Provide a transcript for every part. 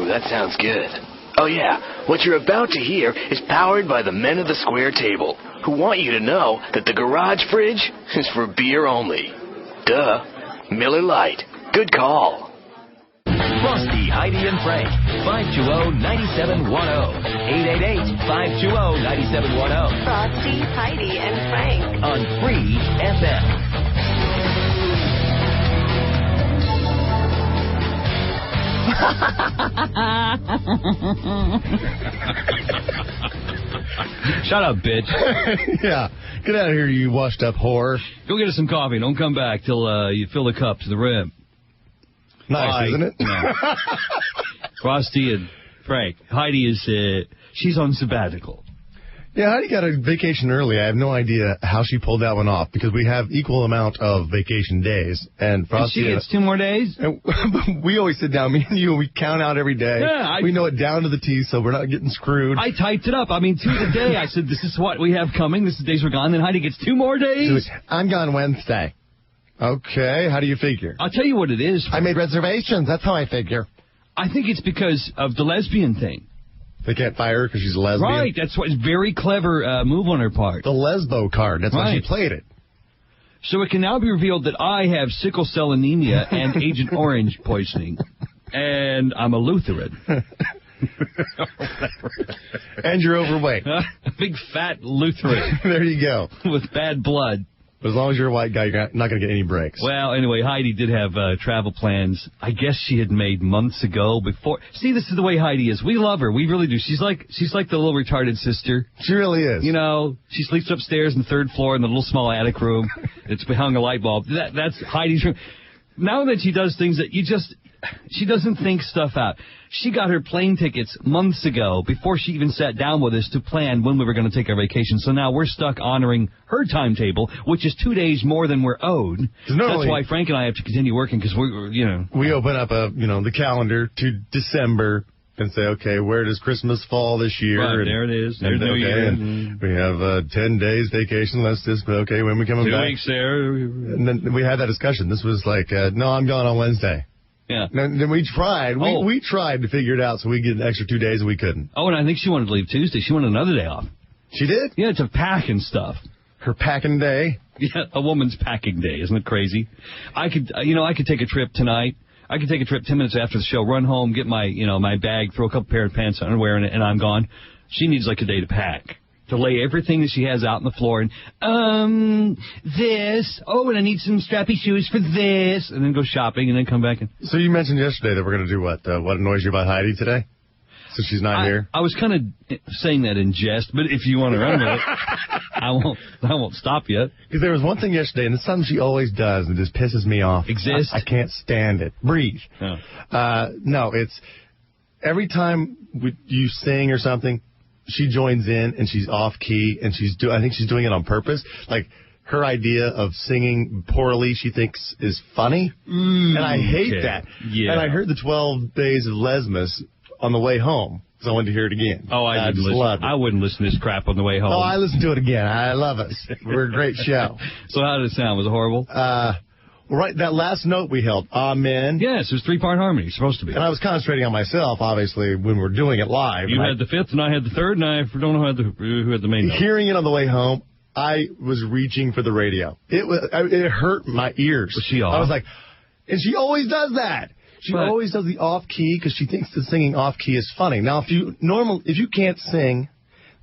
that sounds good. Oh yeah, what you're about to hear is powered by the men of the square table, who want you to know that the garage fridge is for beer only. Duh. Miller Lite. Good call. Frosty, Heidi, and Frank. 520-9710. 888-520-9710. Frosty, Heidi, and Frank. On Free FM. Shut up, bitch. Yeah. Get out of here, you washed up whore. Go get us some coffee. Don't come back till you fill the cup to the rim. Nice, isn't it? No. Frosty and Frank. Heidi is, she's on sabbatical. Yeah, Heidi got a vacation early. I have no idea how she pulled that one off, because we have equal amount of vacation days. And Frosty... And she gets 2 more days? And we always sit down, me and you, and we count out every day. Yeah, we know it down to the T, so we're not getting screwed. I typed it up. I mean, 2 a day. I said, this is what we have coming. This is the days we're gone. Then Heidi gets 2 more days. I'm gone Wednesday. Okay, how do you figure? I'll tell you what it is. I made reservations. That's how I figure. I think it's because of the lesbian thing. They can't fire her because she's a lesbian? Right. That's what. It's a very clever move on her part. The lesbo card. That's why she played it. So it can now be revealed that I have sickle cell anemia and Agent Orange poisoning. And I'm a Lutheran. And you're overweight. A big fat Lutheran. There you go. With bad blood. But as long as you're a white guy, you're not going to get any breaks. Well, anyway, Heidi did have travel plans. I guess she had made months ago before. See, this is the way Heidi is. We love her. We really do. She's like the little retarded sister. She really is. You know, she sleeps upstairs on the 3rd floor in the little small attic room. It's behind a light bulb. That's Heidi's room. Now that she does things that she doesn't think stuff out. She got her plane tickets months ago before she even sat down with us to plan when we were going to take our vacation. So now we're stuck honoring her timetable, which is 2 days more than we're owed. That's why Frank and I have to continue working because we open up the calendar to December and say, okay, where does Christmas fall this year? Right, there it is. There's New Year. And we have 10 days vacation. Let's just, okay, when we coming back? 2 weeks there. And then we had that discussion. This was like, no, I'm gone on Wednesday. Yeah. And then we tried. We tried to figure it out so we get an extra 2 days and we couldn't. Oh, and I think she wanted to leave Tuesday. She wanted another day off. She did? Yeah, to pack and stuff. Her packing day? Yeah, a woman's packing day. Isn't it crazy? I could take a trip tonight. I could take a trip 10 minutes after the show, run home, get my, my bag, throw a couple pair of pants, underwear in it, and I'm gone. She needs like a day to pack. To lay everything that she has out on the floor and, this. Oh, and I need some strappy shoes for this. And then go shopping and then come back. So you mentioned yesterday that we're going to do what annoys you about Heidi today? So she's not here? I was kind of saying that in jest, but if you want to run with it, I won't stop you. Because there was one thing yesterday, and it's something she always does, and it just pisses me off. Exist? I can't stand it. Breathe. Oh. No, it's every time you sing or something, she joins in and she's off key and I think she's doing it on purpose. Like her idea of singing poorly, she thinks is funny, and I hate that. Yeah. And I heard the 12 Days of Lesmas on the way home, so I wanted to hear it again. Oh, I wouldn't listen to this crap on the way home. Oh, I listened to it again. I love it. We're a great show. So how did it sound? Was it horrible? Right, that last note we held, amen. Yes, it was 3-part harmony. It's supposed to be. And I was concentrating on myself, obviously, when we're doing it live. You had the 5th, and I had the 3rd, and I don't know who had the main note. Hearing it on the way home, I was reaching for the radio. It hurt my ears. Was she off? I was like, and she always does that. She always does the off-key because she thinks that singing off-key is funny. Now, if you can't sing,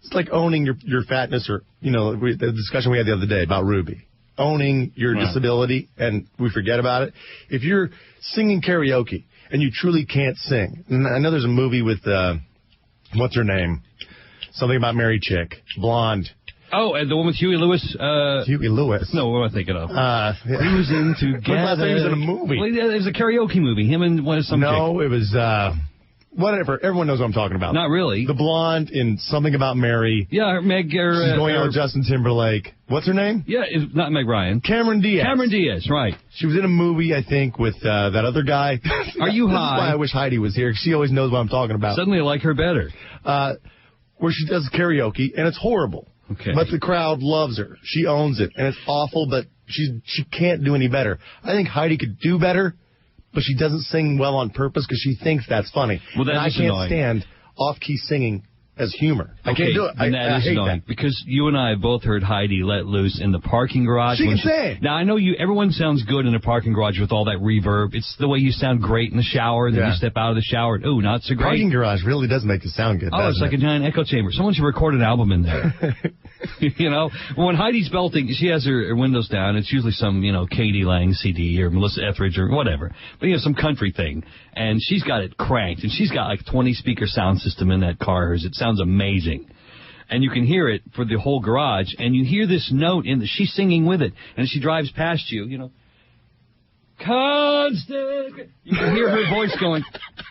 it's like owning your fatness or, the discussion we had the other day about Ruby. Owning your disability, and we forget about it. If you're singing karaoke and you truly can't sing, and I know there's a movie with, what's her name? Something about Mary Chick, blonde. Oh, and the one with Huey Lewis. Huey Lewis? No, what am I thinking of? Cruising Together. He was in a movie. Well, it was a karaoke movie. Him and some No, chick. It was, whatever. Everyone knows what I'm talking about. Not really. The blonde in Something About Mary. Yeah, Meg. She's going out with Justin Timberlake. What's her name? Yeah, it's not Meg Ryan. Cameron Diaz. Cameron Diaz, right. She was in a movie, I think, with that other guy. Are you high? This is why I wish Heidi was here. She always knows what I'm talking about. Suddenly I like her better. Where she does karaoke, and it's horrible. Okay. But the crowd loves her. She owns it, and it's awful, but she can't do any better. I think Heidi could do better, but she doesn't sing well on purpose because she thinks that's funny. Well, and I can't stand off-key singing as humor. I can't do it. And that is hate annoying that. because you and I have both heard Heidi let loose in the parking garage. She can sing. Now, I know everyone sounds good in a parking garage with all that reverb. It's the way you sound great in the shower, then you step out of the shower. Ooh, not so great. Parking garage really does make you sound good. Oh, it's like a giant echo chamber. Someone should record an album in there. You know, when Heidi's belting, she has her windows down. It's usually some, Katie Lang CD or Melissa Etheridge or whatever. But, some country thing. And she's got it cranked. And she's got like 20 speaker sound system in that car. It sounds amazing. And you can hear it for the whole garage. And you hear this note she's singing with it. And she drives past you, constant. You can hear her voice going.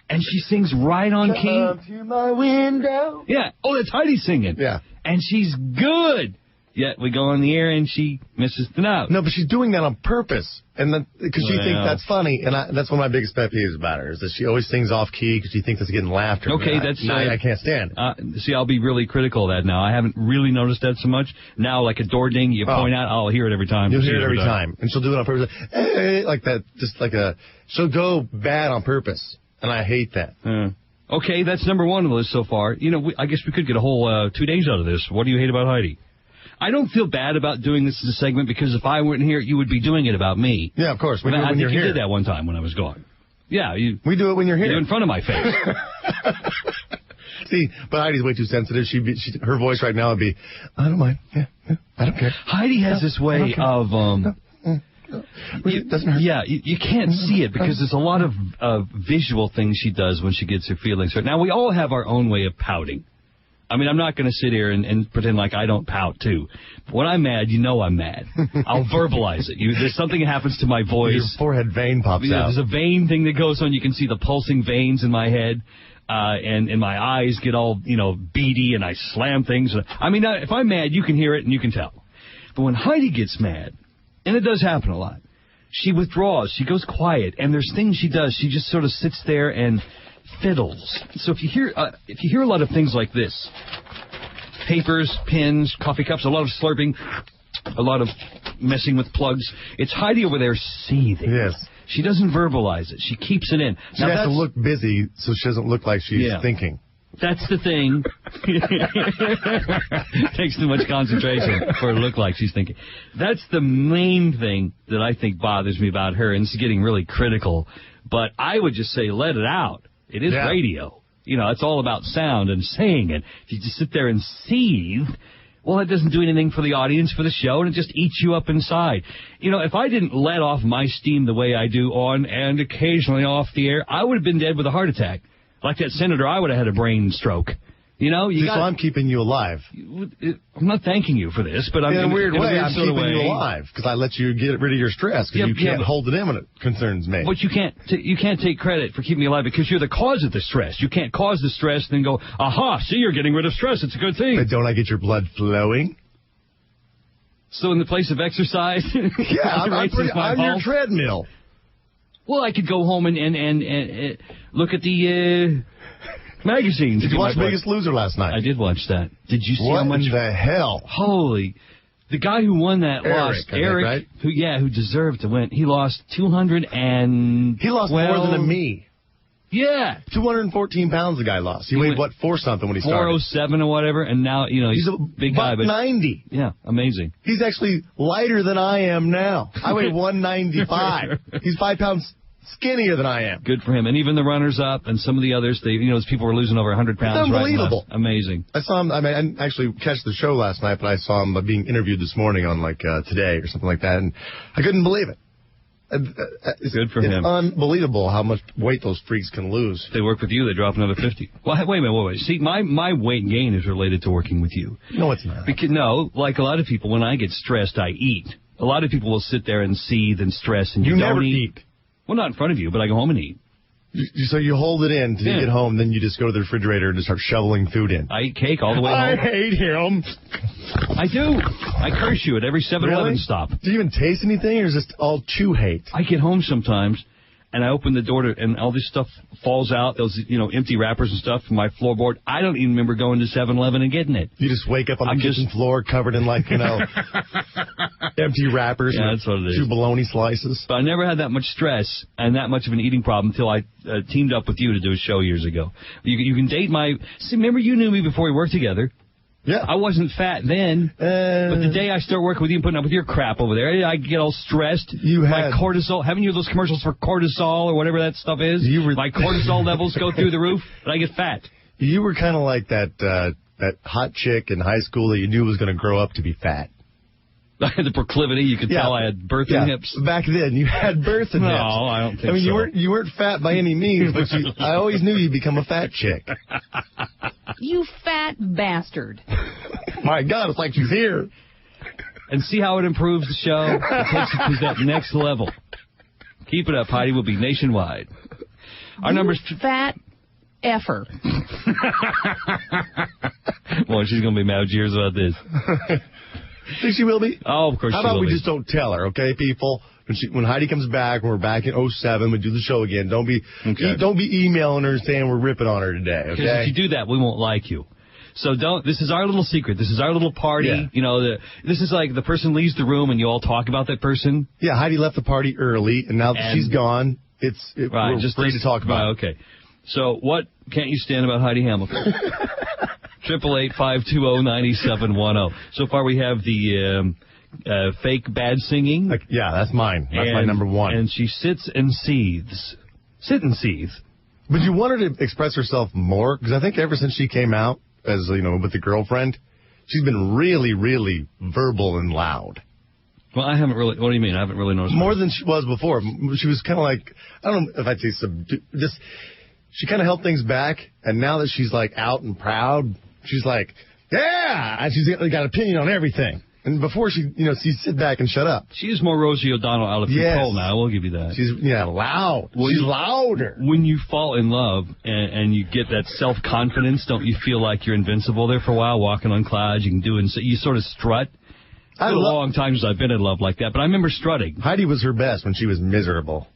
And she sings right on key. Come to my window. Yeah. Oh, that's Heidi singing. Yeah. And she's good. Yet we go on the air and she misses the note. No, but she's doing that on purpose, and because she thinks that's funny. And that's one of my biggest pet peeves about her is that she always sings off key because she thinks it's getting laughter. Okay, I can't stand it. See, I'll be really critical of that now. I haven't really noticed that so much. Now, like a door ding, you point out, I'll hear it every time. You'll hear it every time, and she'll do it on purpose, like that. Just like she'll go bad on purpose, and I hate that. Okay, that's number one on the list so far. I guess we could get a whole 2 days out of this. What do you hate about Heidi? I don't feel bad about doing this as a segment because if I weren't here, you would be doing it about me. Yeah, of course. We do it when you're here. I think you did that one time when I was gone. Yeah, we do it when you're here. You're in front of my face. See, but Heidi's way too sensitive. Her voice right now would be, I don't mind. Yeah, I don't care. Heidi has this way of it doesn't hurt. Yeah, you can't see it because there's a lot of visual things she does when she gets her feelings hurt. Now, we all have our own way of pouting. I mean, I'm not going to sit here and pretend like I don't pout, too. When I'm mad, I'm mad. I'll verbalize it. There's something that happens to my voice. Your forehead vein pops out. There's a vein thing that goes on. You can see the pulsing veins in my head, and my eyes get all, beady, and I slam things. I mean, if I'm mad, you can hear it and you can tell. But when Heidi gets mad, and it does happen a lot, she withdraws. She goes quiet, and there's things she does. She just sort of sits there and fiddles. So if you hear a lot of things like this, papers, pins, coffee cups, a lot of slurping, a lot of messing with plugs, it's Heidi over there seething. Yes. She doesn't verbalize it. She keeps it in. She has to look busy so she doesn't look like she's thinking. That's the thing. Takes too much concentration for her to look like she's thinking. That's the main thing that I think bothers me about her, and it's getting really critical. But I would just say let it out. It is radio. It's all about sound and saying it. If you just sit there and seethe, well, it doesn't do anything for the audience, for the show, and it just eats you up inside. If I didn't let off my steam the way I do on and occasionally off the air, I would have been dead with a heart attack. Like that senator, I would have had a brain stroke. So I'm keeping you alive. I'm not thanking you for this, but in a weird way, I'm keeping you alive because I let you get rid of your stress because you can't hold it in when it concerns me. But you can't take credit for keeping me alive because you're the cause of the stress. You can't cause the stress and then go, aha, see, you're getting rid of stress. It's a good thing. But don't I get your blood flowing? So in the place of exercise? Yeah, I'm your treadmill. Well, I could go home and look at the magazines. Did you watch Biggest Loser last night? I did watch that. Did you see how much? What the hell? Holy. The guy who won that lost. Eric, right? who deserved to win. He lost 200 and... He lost more than me. Yeah. 214 pounds the guy lost. He weighed, 4-something when he started? 407 or whatever, and now, he's a big guy. But 90. Yeah, amazing. He's actually lighter than I am now. I weigh 195. He's 5 pounds skinnier than I am. Good for him. And even the runners-up and some of the others, those people were losing over 100 pounds. It's unbelievable. Right. Amazing. I saw him, I didn't actually catch the show last night, but I saw him being interviewed this morning on, Today or something like that, and I couldn't believe it. Good for him. It's unbelievable how much weight those freaks can lose. If they work with you, they drop another 50. Well, wait a minute. See, my weight gain is related to working with you. No, it's not. Because, like a lot of people, when I get stressed, I eat. A lot of people will sit there and seethe and stress, and you don't never eat. Well, not in front of you, but I go home and eat. So you hold it in until you get home, then you just go to the refrigerator and just start shoveling food in. I eat cake all the way home. I hate him. I do. I curse you at every 7-Eleven stop. Do you even taste anything, or is this all chew hate? I get home sometimes, and I open the door and all this stuff falls out, those, empty wrappers and stuff from my floorboard. I don't even remember going to 7-Eleven and getting it. You just wake up on the kitchen floor covered in, empty wrappers. Yeah, that's what it is. 2 bologna slices. But I never had that much stress and that much of an eating problem until I teamed up with you to do a show years ago. You can date see, remember you knew me before we worked together. Yeah. I wasn't fat then, but the day I start working with you and putting up with your crap over there, I get all stressed. My cortisol. Haven't you those commercials for cortisol or whatever that stuff is? My cortisol levels go through the roof, and I get fat. You were kind of like that hot chick in high school that you knew was going to grow up to be fat. I had the proclivity. You could tell I had birthing hips. Back then, you had birthing hips. No, I don't think so. I mean, you weren't fat by any means, but I always knew you'd become a fat chick. You fat bastard. My God, it's like she's here. And see how it improves the show? It takes it to that next level. Keep it up, Heidi. We'll be nationwide. Our number's... fat effer. Well, she's going to be mad with years about this. Think she will be? Oh, of course she will be. How about we just don't tell her, okay, people? When Heidi comes back, when we're back in 07, we do the show again. Don't be emailing her saying we're ripping on her today, okay? Because if you do that, we won't like you. So this is our little secret. This is our little party. Yeah. This is like the person leaves the room and you all talk about that person. Yeah, Heidi left the party early, and now that she's gone, we're just free to talk about it. Okay. So what can't you stand about Heidi Hamilton? 888-520-9710. So far we have the fake bad singing. Yeah, that's mine. That's my number one. And she sits and seethes. Sit and seethe. But you want her to express herself more? Because I think ever since she came out, as with the girlfriend, she's been really, really verbal and loud. Well, I haven't really... What do you mean? I haven't really noticed. More than she was before. She was kind of like... I don't know if I'd say subdued. She kind of held things back, and now that she's, out and proud, she's like, yeah! And she's got an opinion on everything. And before she'd sit back and shut up. She is more Rosie O'Donnell out of control now. I will give you that. She's loud. She's louder. When you fall in love and you get that self-confidence, don't you feel like you're invincible there for a while, walking on clouds? You can do it. So you sort of strut. It's been a long time since I've been in love like that, but I remember strutting. Heidi was her best when she was miserable.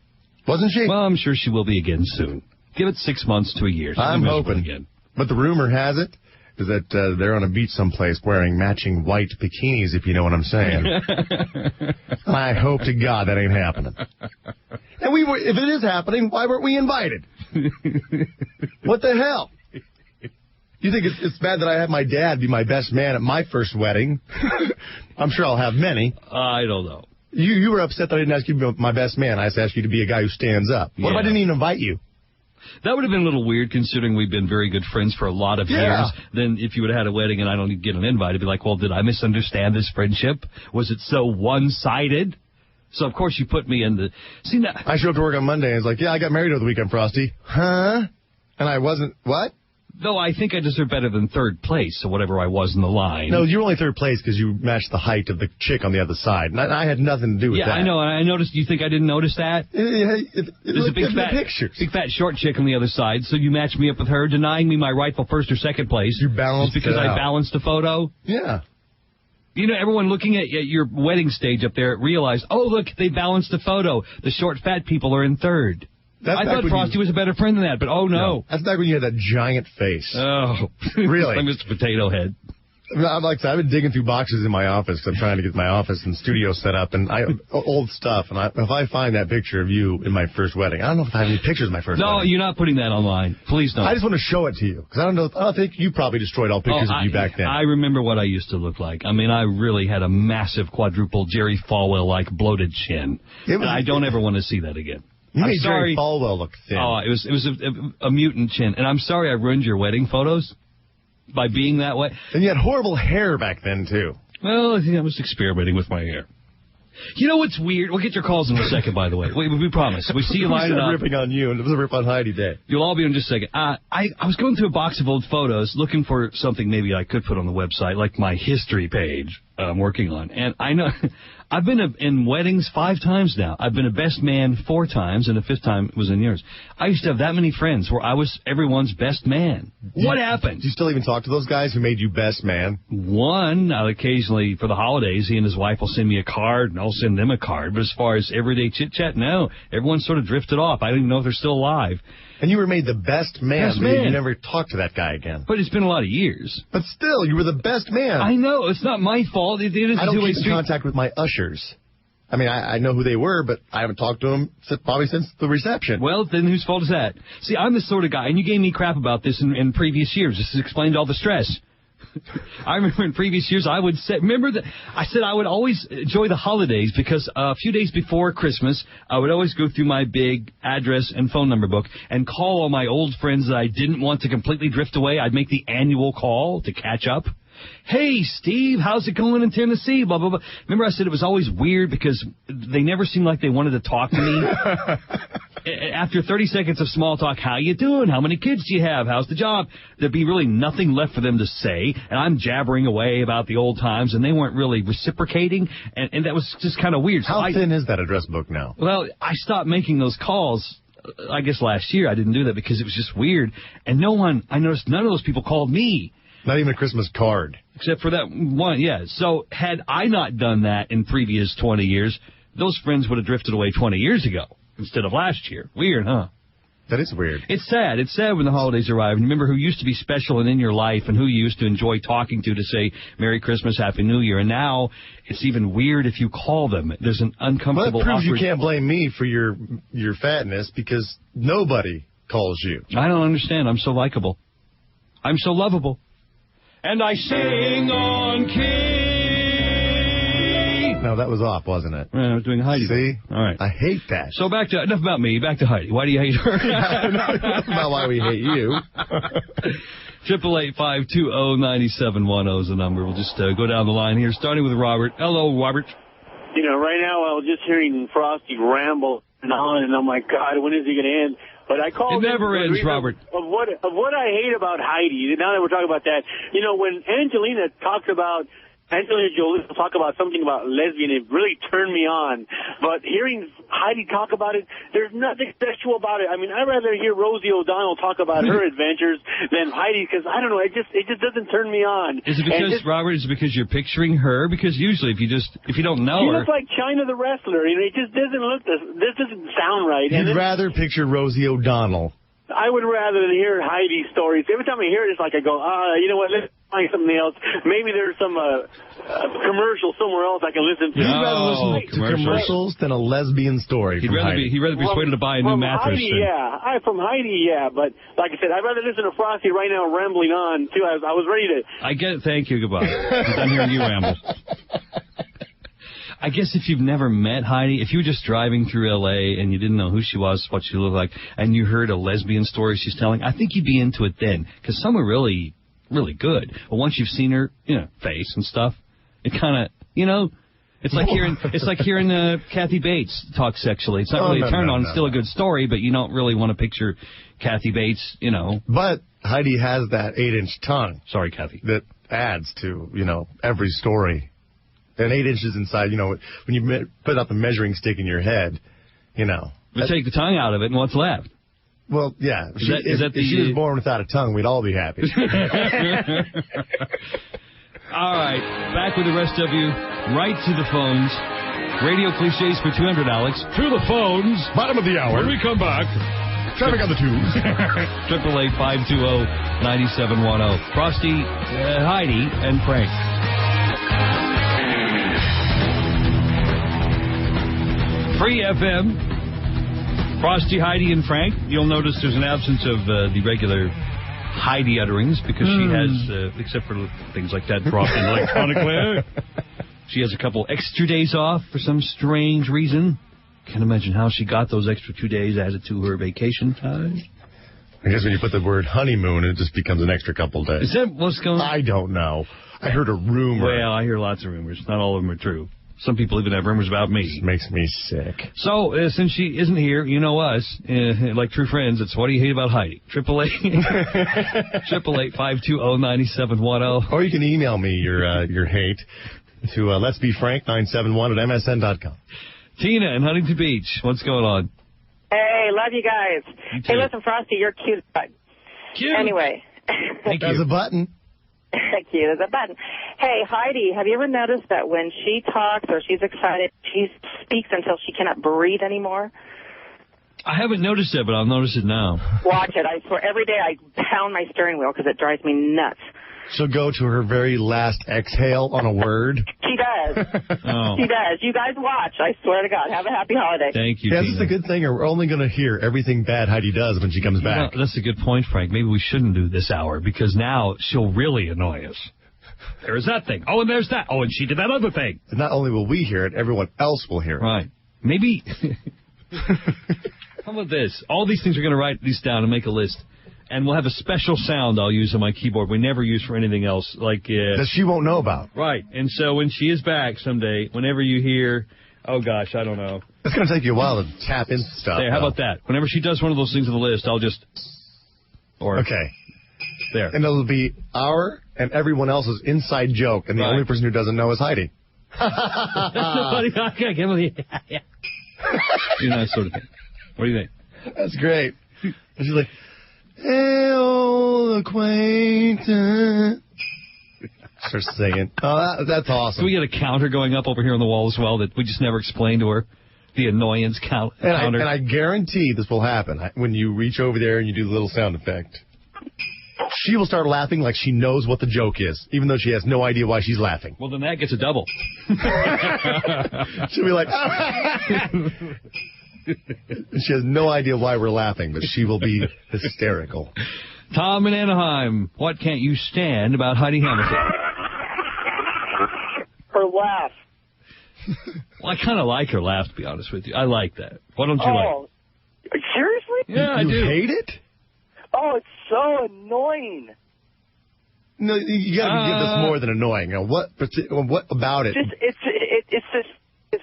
Wasn't she? Well, I'm sure she will be again soon. Give it 6 months to a year. I'm hoping. Again. But the rumor has it is that they're on a beach someplace wearing matching white bikinis, if you know what I'm saying. I hope to God that ain't happening. And if it is happening, why weren't we invited? What the hell? You think it's bad that I have my dad be my best man at my first wedding? I'm sure I'll have many. I don't know. You were upset that I didn't ask you to be my best man. I just asked you to be a guy who stands up. What if I didn't even invite you? That would have been a little weird, considering we've been very good friends for a lot of years. Then if you would have had a wedding and I don't get an invite, it'd be like, well, did I misunderstand this friendship? Was it so one-sided? So, of course, you put me in the... See, now... I showed up to work on Monday and it's like, yeah, I got married over the weekend, Frosty. Huh? And I wasn't... What? Though I think I deserve better than third place, or whatever I was in the line. No, you were only third place because you matched the height of the chick on the other side. And I had nothing to do with that. Yeah, I know. And I noticed. You think I didn't notice that? There's a big fat short chick on the other side, so you matched me up with her, denying me my rightful first or second place. You balanced just because I balanced the photo? Yeah. Everyone looking at your wedding stage up there realized, oh, look, they balanced the photo. The short, fat people are in third. I thought Frosty was a better friend than that, but no. That's back when you had that giant face. Oh. Really? Like Mr. Potato Head. I've been digging through boxes in my office because I'm trying to get my office and studio set up, and old stuff. And if I find that picture of you in my first wedding, I don't know if I have any pictures of my first wedding. No, you're not putting that online. Please don't. I just want to show it to you because I don't think you probably destroyed all pictures of you back then. I remember what I used to look like. I mean, I really had a massive quadruple Jerry Falwell-like bloated chin. I don't ever want to see that again. You made Jerry Falwell look thin. Oh, it was a mutant chin. And I'm sorry I ruined your wedding photos by being that way. And you had horrible hair back then, too. Well, I was experimenting with my hair. You know what's weird? We'll get your calls in a second, by the way. We promise. We see you lining up. Ripping on you, and it was a rip on Heidi Day. You'll all be in just a second. I was going through a box of old photos looking for something maybe I could put on the website, like my history page I'm working on. And I I've been in weddings 5 times now. I've been a best man 4 times, and the 5th time was in yours. I used to have that many friends where I was everyone's best man. What happened? Do you still even talk to those guys who made you best man? One, occasionally for the holidays, he and his wife will send me a card, and I'll send them a card. But as far as everyday chit-chat, no. Everyone sort of drifted off. I don't even know if they're still alive. And you were made the best man. Best man. You never talked to that guy again. But it's been a lot of years. But still, you were the best man. I know. It's not my fault. It is I don't two-way keep in street. contact with my ushers. I mean, I know who they were, but I haven't talked to them probably since the reception. Well, then whose fault is that? See, I'm the sort of guy, and you gave me crap about this in previous years. This has explained all the stress. I remember in previous years I would say, remember that I said I would always enjoy the holidays because a few days before Christmas, I would always go through my big address and phone number book and call all my old friends that I didn't want to completely drift away. I'd make the annual call to catch up. Hey, Steve, how's it going in Tennessee? Blah, blah, blah. Remember I said it was always weird because they never seemed like they wanted to talk to me. After 30 seconds of small talk, how you doing? How many kids do you have? How's the job? There'd be really nothing left for them to say, and I'm jabbering away about the old times, and they weren't really reciprocating, and that was just kind of weird. How thin is that address book now? Well, I stopped making those calls, I guess last year. I didn't do that because it was just weird, and I noticed none of those people called me. Not even a Christmas card. Except for that one, yeah. So had I not done that in previous 20 years, those friends would have drifted away 20 years ago instead of last year. Weird, huh? That is weird. It's sad. It's sad when the holidays arrive. And remember who used to be special and in your life and who you used to enjoy talking to say Merry Christmas, Happy New Year. And now it's even weird if you call them. There's an uncomfortable, well, that proves awkward... you can't blame me for your fatness because nobody calls you. I don't understand. I'm so likable. I'm so lovable. And I sing on key. No, that was off, wasn't it? I was doing Heidi. See? All right. I hate that. So enough about me. Back to Heidi. Why do you hate her? That's not why we hate you. 888-520-9710 is the number. We'll just go down the line here, starting with Robert. Hello, Robert. You know, right now I was just hearing Frosty ramble and on, and I'm like, God, when is he going to end? But I called. It never ends, Robert. Of what I hate about Heidi. Now that we're talking about that, you know, when Angelina Jolie talk about something about lesbian, it really turned me on. But hearing Heidi talk about it, there's nothing sexual about it. I mean, I'd rather hear Rosie O'Donnell talk about her adventures than Heidi, because I don't know, it just doesn't turn me on. Is it because, Robert, is it because you're picturing her? Because usually if you don't know she her. looks like China the wrestler. You know, it just doesn't this doesn't sound right. You'd rather picture Rosie O'Donnell. I would rather hear Heidi's stories. Every time I hear it, it's like I go, you know what, let's find something else. Maybe there's some commercial somewhere else I can listen to. You'd rather listen to commercials than a lesbian story. He'd rather be persuaded to buy a new mattress. Heidi, from Heidi, yeah. But like I said, I'd rather listen to Frosty right now rambling on, too. I was ready to... I get it. Thank you. Goodbye. I'm done hearing you ramble. I guess if you've never met Heidi, if you were just driving through L.A. and you didn't know who she was, what she looked like, and you heard a lesbian story she's telling, I think you'd be into it then, because some are really, really good. But once you've seen her, face and stuff, it kind of, it's like hearing Kathy Bates talk sexually. It's not really a turn on. It's still a good story, but you don't really want to picture Kathy Bates, But Heidi has that 8-inch tongue. Sorry, Kathy. That adds to, every story. And 8 inches inside, when you put up a measuring stick in your head, But take the tongue out of it, and what's left? Well, yeah. If she was born without a tongue, we'd all be happy. All right, back with the rest of you. Right to the phones. Radio cliches for 200, Alex. To the phones. Bottom of the hour. When we come back. Traffic on the tubes. 888-520-9710. Frosty, Heidi, and Frank. Free FM. Frosty, Heidi, and Frank. You'll notice there's an absence of the regular Heidi utterings because she has, except for things like that dropped in electronically, she has a couple extra days off for some strange reason. Can't imagine how she got those extra 2 days added to her vacation time. I guess when you put the word honeymoon, it just becomes an extra couple days. Is that what's going on? I don't know. I heard a rumor. Well, I hear lots of rumors. Not all of them are true. Some people even have rumors about me. It makes me sick. So, since she isn't here, you know us, like true friends, it's what do you hate about Heidi? 888-520-9710. Or you can email me your hate. to Let's Be Frank 971 at MSN.com. Tina in Huntington Beach. What's going on? Hey, love you guys. You too. Hey, listen, Frosty, you're cute. Cute. Anyway. Thank There's you. a button. Cute as a button. Hey, Heidi, have you ever noticed that when she talks or she's excited, she speaks until she cannot breathe anymore? I haven't noticed it, but I'll notice it now. Watch it. I swear, every day I pound my steering wheel because it drives me nuts. She'll go to her very last exhale on a word. She does. Oh. She does. You guys watch. I swear to God. Have a happy holiday. Thank you, Yeah, Tina. this is a good thing. We're only going to hear everything bad Heidi does when she comes back. Well, that's a good point, Frank. Maybe we shouldn't do this hour because now she'll really annoy us. There's that thing. Oh, and there's that. Oh, and she did that other thing. And not only will we hear it, everyone else will hear it. Right. Maybe. How about this? All these things, we're going to write these down and make a list. And we'll have a special sound I'll use on my keyboard we never use for anything else. Like That she won't know about. Right. And so when she is back someday, whenever you hear, oh, gosh, I don't know. It's going to take you a while to tap into stuff. There, how about that? Whenever she does one of those things on the list, I'll just... Or Okay. There. And it'll be our and everyone else's inside joke, and the Right. only person who doesn't know is Heidi. That's so funny. I can't believe it. Yeah. You know, that sort of thing. What do you think? That's great. And she's like, hey, old acquaintance. Starts singing. Oh, that's awesome. So we get a counter going up over here on the wall as well that we just never explained to her. The annoyance counter. And I guarantee this will happen. When you reach over there and you do the little sound effect, she will start laughing like she knows what the joke is, even though she has no idea why she's laughing. Well, then that gets a double. She'll be like, she has no idea why we're laughing, but she will be hysterical. Tom in Anaheim, what can't you stand about Heidi Hamilton? Her laugh. Well, I kind of like her laugh, to be honest with you. I like that. What don't you like? Seriously? Yeah, I you do. hate it? Oh, it's so annoying. No, you got to give this more than annoying. You know, what about it? It's this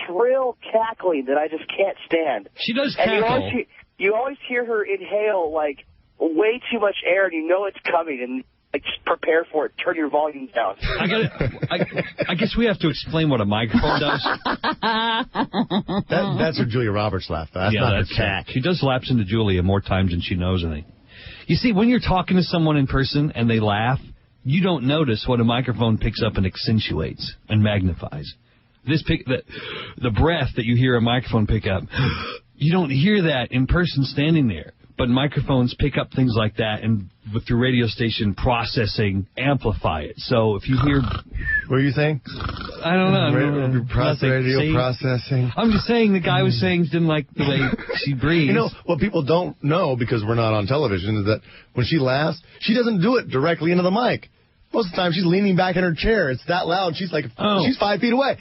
shrill cackling that I just can't stand. She does And cackle. you always hear her inhale like way too much air, and you know it's coming, and like just prepare for it. Turn your volume down. I guess we have to explain what a microphone does. That's her Julia Roberts laugh. That's not her cack. She does lapse into Julia more times than she knows, I think. You see, when you're talking to someone in person and they laugh, you don't notice what a microphone picks up and accentuates and magnifies. The breath that you hear a microphone pick up, you don't hear that in person standing there. But microphones pick up things like that and through radio station processing amplify it. So if you hear... What are you saying? I don't know. Radio processing. I'm just saying the guy was saying he didn't like the way she breathes. You know, what people don't know, because we're not on television, is that when she laughs, she doesn't do it directly into the mic. Most of the time, she's leaning back in her chair. It's that loud. She's like, she's 5 feet away.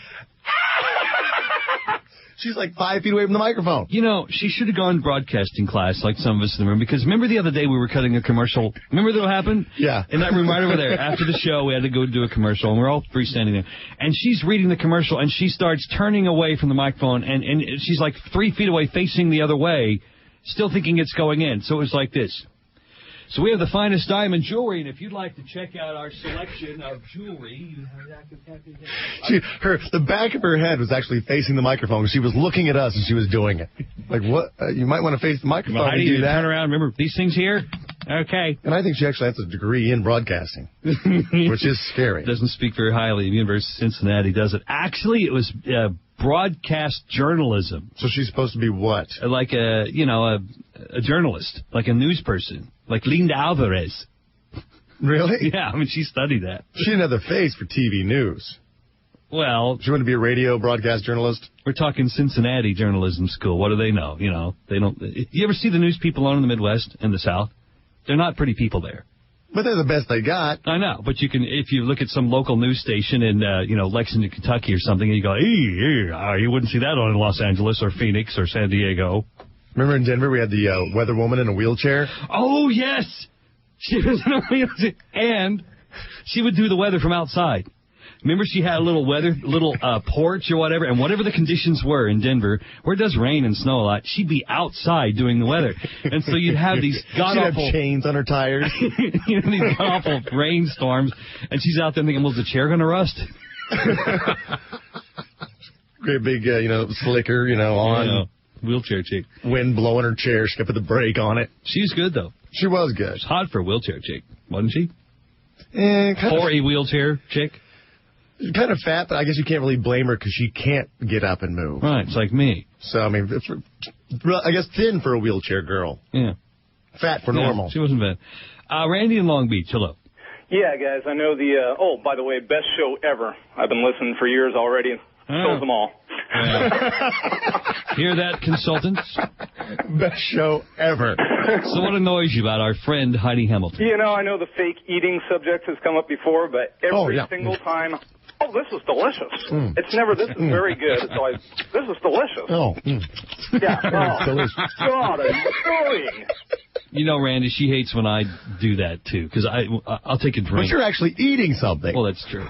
She's like 5 feet away from the microphone. You know, she should have gone to broadcasting class like some of us in the room, because remember the other day we were cutting a commercial? Remember that happened? Yeah. In that room right over there. After the show, we had to go do a commercial, and we're all three standing there. And she's reading the commercial, and she starts turning away from the microphone, and she's like 3 feet away facing the other way, still thinking it's going in. So it was like this. So we have the finest diamond jewelry, and if you'd like to check out our selection of jewelry, the back of her head was actually facing the microphone. She was looking at us and she was doing it. Like, what? You might want to face the microphone well, and do that. Turn around. Remember these things here? Okay. And I think she actually has a degree in broadcasting, which is scary. Doesn't speak very highly of the University of Cincinnati, does it? Actually, it was broadcast journalism. So she's supposed to be what? Like a journalist, like a news person, like Linda Alvarez. Really? Yeah, I mean, she studied that. She didn't have the face for TV news. Well, she wanted to be a radio broadcast journalist. We're talking Cincinnati journalism school. What do they know? You know, they don't. You ever see the news people on in the Midwest and the South? They're not pretty people there. But they're the best they got. I know, but you can, if you look at some local news station in, Lexington, Kentucky or something, and you go, you wouldn't see that on in Los Angeles or Phoenix or San Diego. Remember in Denver we had the weather woman in a wheelchair? Oh, yes! She was in a wheelchair, and she would do the weather from outside. Remember she had a little porch or whatever, and whatever the conditions were in Denver, where it does rain and snow a lot, she'd be outside doing the weather. And so you'd have these god-awful... She'd have chains on her tires. These god-awful rainstorms, and she's out there thinking, well, is the chair going to rust? Great big, slicker, on. Wheelchair chick. Wind blowing her chair. She could put the brake on it. She's good, though. She was good. It's hot for a wheelchair chick, wasn't she? For a wheelchair chick? Kind of fat, but I guess you can't really blame her because she can't get up and move. Right, it's like me. So, I mean, I guess thin for a wheelchair girl. Yeah. Fat for normal. She wasn't bad. Randy in Long Beach, hello. Yeah, guys, I know by the way, best show ever. I've been listening for years already. Sold them all. Hear that, consultants? Best show ever. So what annoys you about our friend Heidi Hamilton? I know the fake eating subject has come up before, but every single time, this is delicious. It's never, this is very good. So this is delicious. Yeah. Delicious. God, annoying. Randy, she hates when I do that, too, because I'll take a drink. But you're actually eating something. Well, that's true.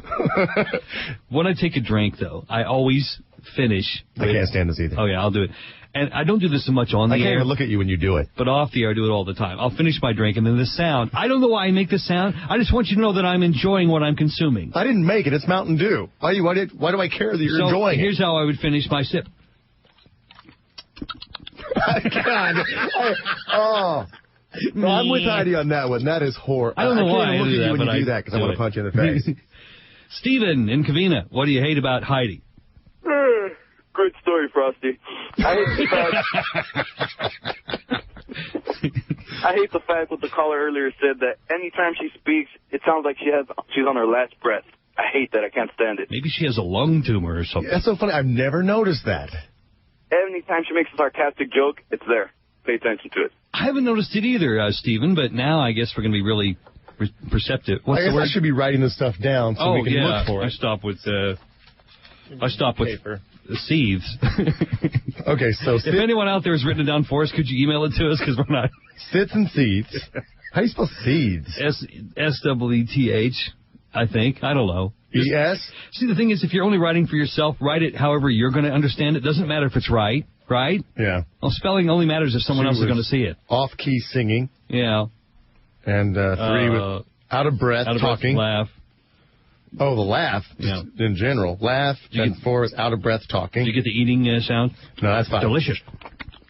When I take a drink, though, I always finish. I can't stand this either. Oh, yeah, I'll do it. And I don't do this so much on the air. I can't even look at you when you do it. But off the air, I do it all the time. I'll finish my drink, and then the sound. I don't know why I make the sound. I just want you to know that I'm enjoying what I'm consuming. I didn't make it. It's Mountain Dew. Why do I care that you're enjoying it? Here's how I would finish my sip. God. No, I'm with Heidi on that one. That is horrible. I don't know why I can't look at you when you do that because I want to punch you in the face. Steven in Covina, what do you hate about Heidi? Great story, Frosty. I hate the fact what the caller earlier said that anytime she speaks, it sounds like she's on her last breath. I hate that. I can't stand it. Maybe she has a lung tumor or something. That's so funny. I've never noticed that. Anytime she makes a sarcastic joke, it's there. Pay attention to it. I haven't noticed it either, Stephen, but now I guess we're going to be really perceptive. I guess I should be writing this stuff down so we can look for it. I stop with paper. Seeds. Okay, so if anyone out there has written it down for us, could you email it to us? Because we're not. Sits and seeds. How do you spell seeds? S-E-E-T-H, I think. I don't know. E-S? See, the thing is, if you're only writing for yourself, write it however you're going to understand it. Doesn't matter if it's right, right? Yeah. Well, spelling only matters if someone else is going to see it. Off-key singing. Yeah. And 3 with out of breath talking. Laugh. Oh, the laugh, in general. Laugh, and 4 is out of breath talking. Did you get the eating sound? No, that's fine. Delicious.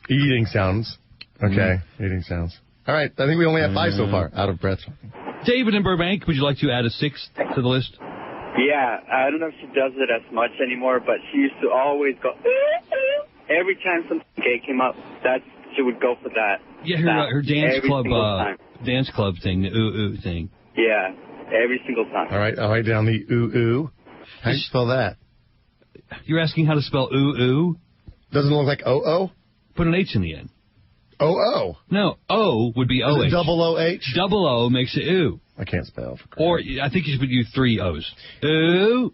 Eating sounds. Okay, eating sounds. All right, I think we only have 5 so far. Out of breath talking. David in Burbank, would you like to add a 6th to the list? Yeah, I don't know if she does it as much anymore, but she used to always go, every time some gay came up, she would go for that. Yeah, her dance club thing, the ooh thing. Yeah, every single time. All right, I'll write down the ooh. How do you spell that? You're asking how to spell ooh? Doesn't it look like O-O? Put an H in the end. O-O? No, O would be O-H. Double O-H? Double O makes it ooh. I can't spell. Or I think you should use 3 O's. Ooh.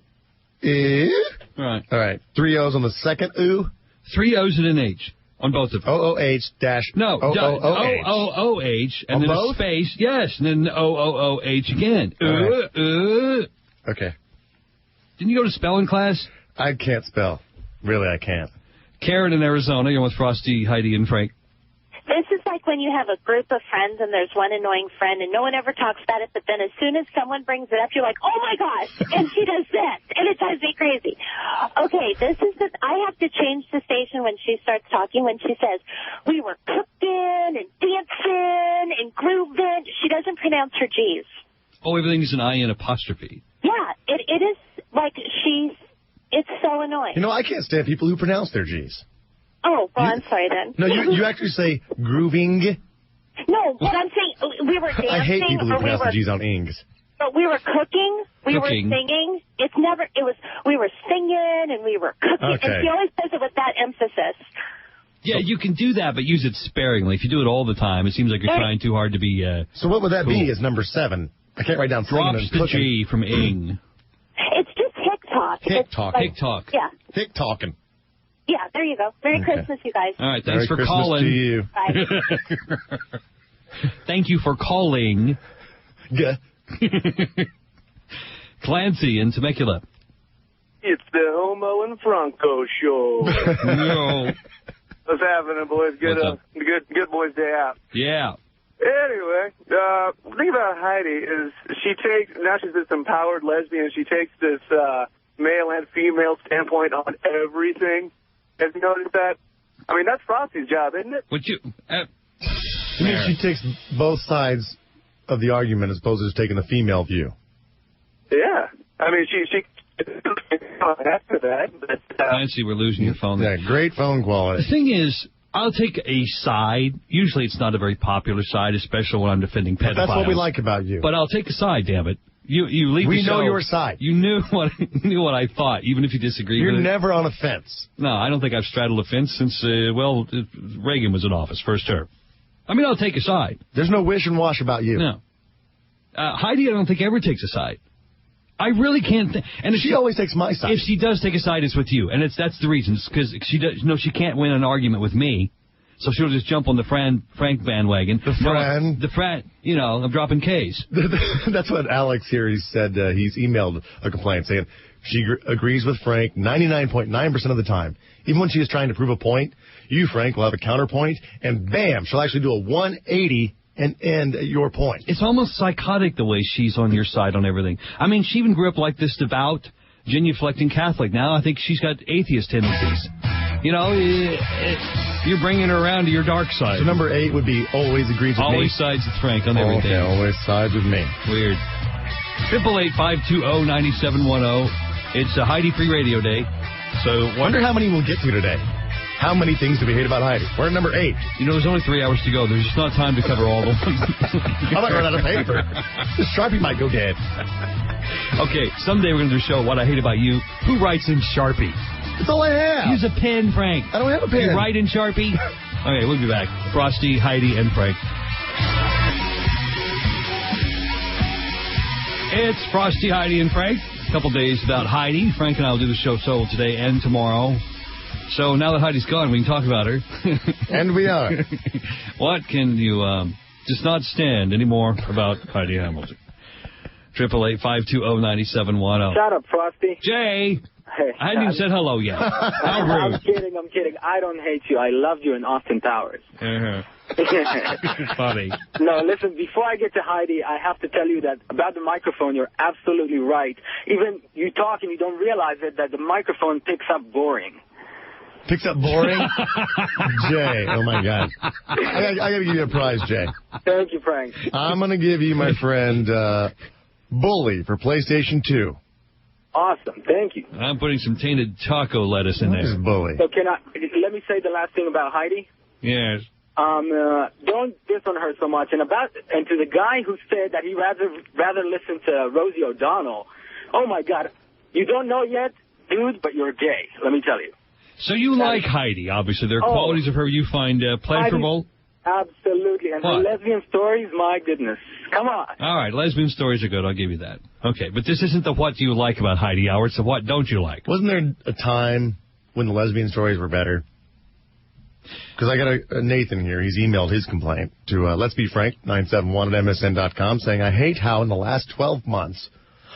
Ooh. Right. All right. 3 O's on the second ooh. 3 O's and an H on both of them. O-O-H dash O-O-O-H. O-O-O-H. And on then both? a space. Yes. And then O-O-O-H again. Ooh. Okay. Didn't you go to spelling class? I can't spell. Really, I can't. Karen in Arizona. You're with Frosty, Heidi, and Frank. This is like when you have a group of friends and there's one annoying friend and no one ever talks about it, but then as soon as someone brings it up, you're like, oh my gosh, and she does this, and it drives me crazy. Okay, I have to change the station when she starts talking, when she says, we were cooking and dancing and grooving. She doesn't pronounce her G's. Oh, everything's an I-N apostrophe. Yeah, it is like it's so annoying. You know, I can't stand people who pronounce their G's. Oh, well, I'm sorry then. No, you actually say grooving. No, what I'm saying, we were dancing. I hate people who pronounce the G's on ings. But we were cooking, we were singing. We were singing and we were cooking. Okay. And she always says it with that emphasis. Yeah, you can do that, but use it sparingly. If you do it all the time, it seems like you're trying too hard to be So what would that cool. be as number 7? I can't write down Drops the cooking. G from ing. It's just hick-talk. Hick-talk. Yeah. Hick-talking. Yeah, there you go. Merry Christmas, you guys. All right, thanks Merry for Christmas calling. To you. Bye. Thank you for calling. Clancy in Temecula. It's the Homo and Franco show. No. What's happening, boys? Good boys' day out. Yeah. Anyway, the thing about Heidi is now she's this empowered lesbian. She takes this male and female standpoint on everything. Have you noticed that? I mean, that's Frosty's job, isn't it? Would you? I mean, she takes both sides of the argument as opposed to just taking the female view. Yeah. I mean, she after that. But, Nancy, we're losing your phone. Yeah, great phone quality. The thing is, I'll take a side. Usually it's not a very popular side, especially when I'm defending pedophiles. That's what we like about you. But I'll take a side, damn it. You leave We the show. know your side. You knew what I thought, even if you disagree You're with it. never on a fence. No, I don't think I've straddled a fence since, Reagan was in office, first term. I mean, I'll take a side. There's no wish and wash about you. No. Heidi, I don't think ever takes a side. I really can't. And she always takes my side. If she does take a side, it's with you, and that's the reason. It's because she can't win an argument with me, so she'll just jump on the Frank bandwagon. The friend. You know, I'm dropping K's. That's what Alex here. He said he's emailed a complaint saying she agrees with Frank 99.9% of the time. Even when she is trying to prove a point, you, Frank, will have a counterpoint, and bam, she'll actually do a 180 and end at your point. It's almost psychotic the way she's on your side on everything. I mean, she even grew up like this devout, genuflecting Catholic. Now I think she's got atheist tendencies. You know, you're bringing her around to your dark side. So number 8 would be always agrees with me. Always sides with Frank on everything. Okay, always sides with me. Weird. 888-520-9710. It's a Heidi Free Radio Day. So wonder how many we'll get to today. How many things do we hate about Heidi? We're at number 8. You know, there's only 3 hours to go. There's just not time to cover all of them. I might run out of paper. The Sharpie might go dead. Okay, someday we're going to do a show, What I Hate About You. Who writes in Sharpie? That's all I have. Use a pen, Frank. I don't have a pen. You write in Sharpie? Okay, we'll be back. Frosty, Heidi, and Frank. It's Frosty, Heidi, and Frank. A couple days without Heidi. Frank and I will do the show solo today and tomorrow. So now that Heidi's gone, we can talk about her. And we are. What can you just not stand anymore about Heidi Hamilton? 888-520-9710. Shut up, Frosty. Jay. Hey, I haven't even said hello yet. How rude. I'm kidding. I don't hate you. I loved you in Austin Powers. Funny. No, listen, before I get to Heidi, I have to tell you that about the microphone, you're absolutely right. Even you talk and you don't realize it, that the microphone picks up boring. Picks up boring? Jay, oh my God. I got to give you a prize, Jay. Thank you, Frank. I'm going to give you, my friend, Bully for PlayStation 2. Awesome, thank you. I'm putting some tainted taco lettuce in there. Bully. So let me say the last thing about Heidi? Yes. Don't diss on her so much. And to the guy who said that he rather listen to Rosie O'Donnell, oh my God, you don't know yet, dude, but you're gay, let me tell you. So you like Heidi, obviously. There are qualities of her you find pleasurable. Absolutely. And her lesbian stories, my goodness. Come on. All right, lesbian stories are good. I'll give you that. Okay, but this isn't the what do you like about Heidi Hour. It's the what don't you like. Wasn't there a time when the lesbian stories were better? Because I got a Nathan here. He's emailed his complaint to Let's Be Frank, 971 at MSN.com, saying, I hate how in the last 12 months,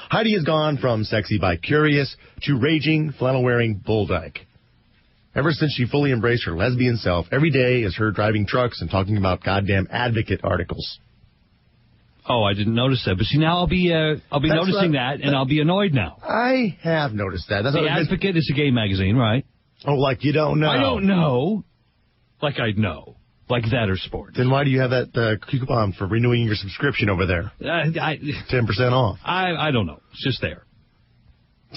Heidi has gone from sexy bi-curious to raging, flannel-wearing bull dyke. Ever since she fully embraced her lesbian self, every day is her driving trucks and talking about goddamn Advocate articles. Oh, I didn't notice that. But see, now I'll be noticing that, and I'll be annoyed now. I have noticed that. The Advocate is a gay magazine, right? Oh, like you don't know. I don't know. Like I'd know. Like that or sports. Then why do you have that coupon for renewing your subscription over there? 10% off. I don't know. It's just there.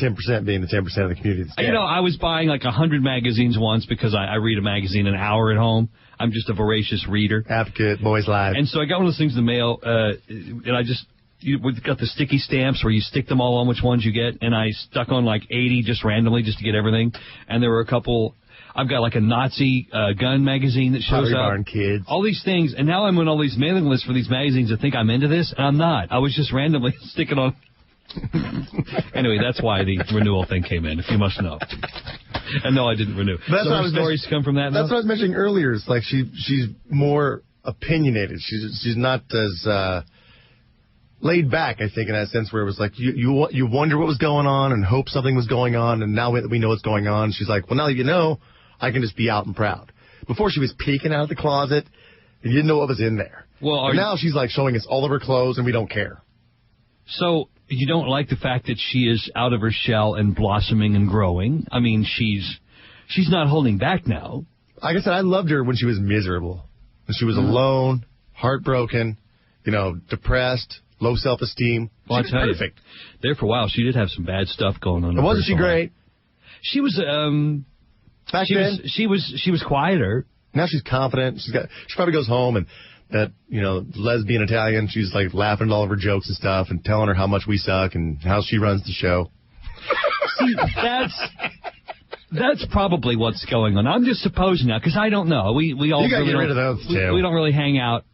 10% being the 10% of the community that's gay. You know, I was buying like 100 magazines once because I read a magazine an hour at home. I'm just a voracious reader. Advocate, Boys Live. And so I got one of those things in the mail, and we've got the sticky stamps where you stick them all on which ones you get, and I stuck on like 80 just randomly just to get everything. And there were a couple. I've got like a Nazi gun magazine that shows up. Barn Kids. All these things, and now I'm on all these mailing lists for these magazines that think I'm into this, and I'm not. I was just randomly sticking on. Anyway, that's why the renewal thing came in, if you must know. And no, I didn't renew. That's so stories come from that. That's what I was mentioning earlier. It's like she's more opinionated. She's not as laid back, I think, in that sense where it was like you wonder what was going on and hope something was going on, and now that we know what's going on, she's like, well, now that you know, I can just be out and proud. Before she was peeking out of the closet, and you didn't know what was in there. Well, now she's like showing us all of her clothes, and we don't care. So you don't like the fact that she is out of her shell and blossoming and growing? I mean, she's not holding back now. Like I said, I loved her when she was miserable. When she was alone, heartbroken, depressed, low self-esteem. Well, she was perfect. There for a while, she did have some bad stuff going on. Wasn't she great? She was. Back then, she was quieter. Now she's confident. She probably goes home and that lesbian Italian. She's like laughing at all of her jokes and stuff and telling her how much we suck and how she runs the show. See, that's probably what's going on. I'm just supposing now because I don't know. We all you gotta get rid of those too. We don't really hang out,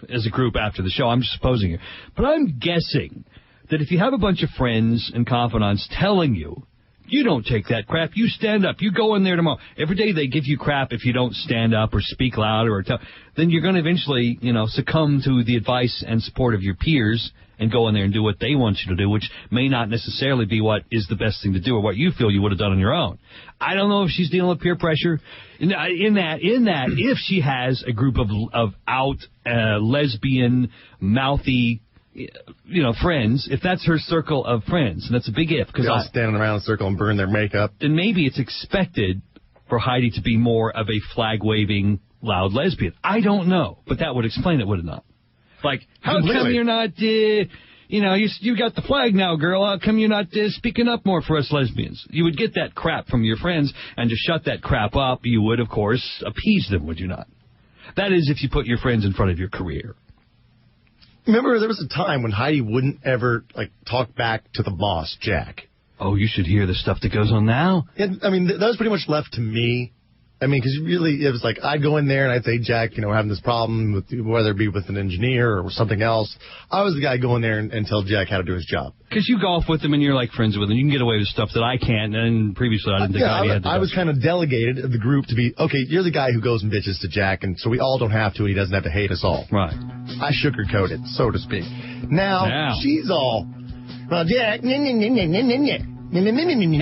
as a group after the show. I'm just supposing here, but I'm guessing that if you have a bunch of friends and confidants telling you. You don't take that crap. You stand up. You go in there tomorrow. Every day they give you crap if you don't stand up or speak louder or tell. Then you're going to eventually, succumb to the advice and support of your peers and go in there and do what they want you to do, which may not necessarily be what is the best thing to do or what you feel you would have done on your own. I don't know if she's dealing with peer pressure. In that, if she has a group of out lesbian, mouthy, friends, if that's her circle of friends, and that's a big if. Because all standing around in a circle and burn their makeup. Then maybe it's expected for Heidi to be more of a flag-waving, loud lesbian. I don't know, but that would explain it, would it not? Like, how come you're not, you got the flag now, girl. How come you're not speaking up more for us lesbians? You would get that crap from your friends, and to shut that crap up, you would, of course, appease them, would you not? That is if you put your friends in front of your career. Remember, there was a time when Heidi wouldn't ever, talk back to the boss, Jack. Oh, you should hear the stuff that goes on now. Yeah, I mean, that was pretty much left to me. I mean, because really, it was like, I'd go in there and I'd say, Jack, we're having this problem, with whether it be with an engineer or something else. I was the guy going there and tell Jack how to do his job. Because you golf with him and you're like friends with him. You can get away with stuff that I can't, and previously I didn't think Heidi had to do. I was kind of delegated of the group to be, okay, you're the guy who goes and bitches to Jack, and so we all don't have to, and he doesn't have to hate us all. Right. I sugarcoated, so to speak. Now. She's all, well, Jack, and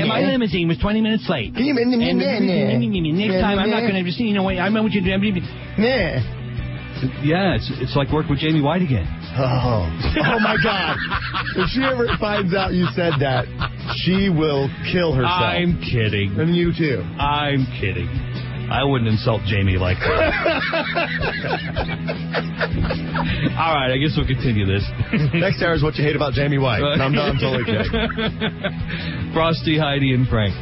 my limousine was 20 minutes late. Next time I'm not going to see. I want you to do. Yeah, it's like work with Jamie White again. Oh my God! If she ever finds out you said that, she will kill herself. I'm kidding. And you too. I'm kidding. I wouldn't insult Jamie like that. All right, I guess we'll continue this. Next hour is what you hate about Jamie White. No, I'm totally kidding. Frosty, Heidi, and Frank.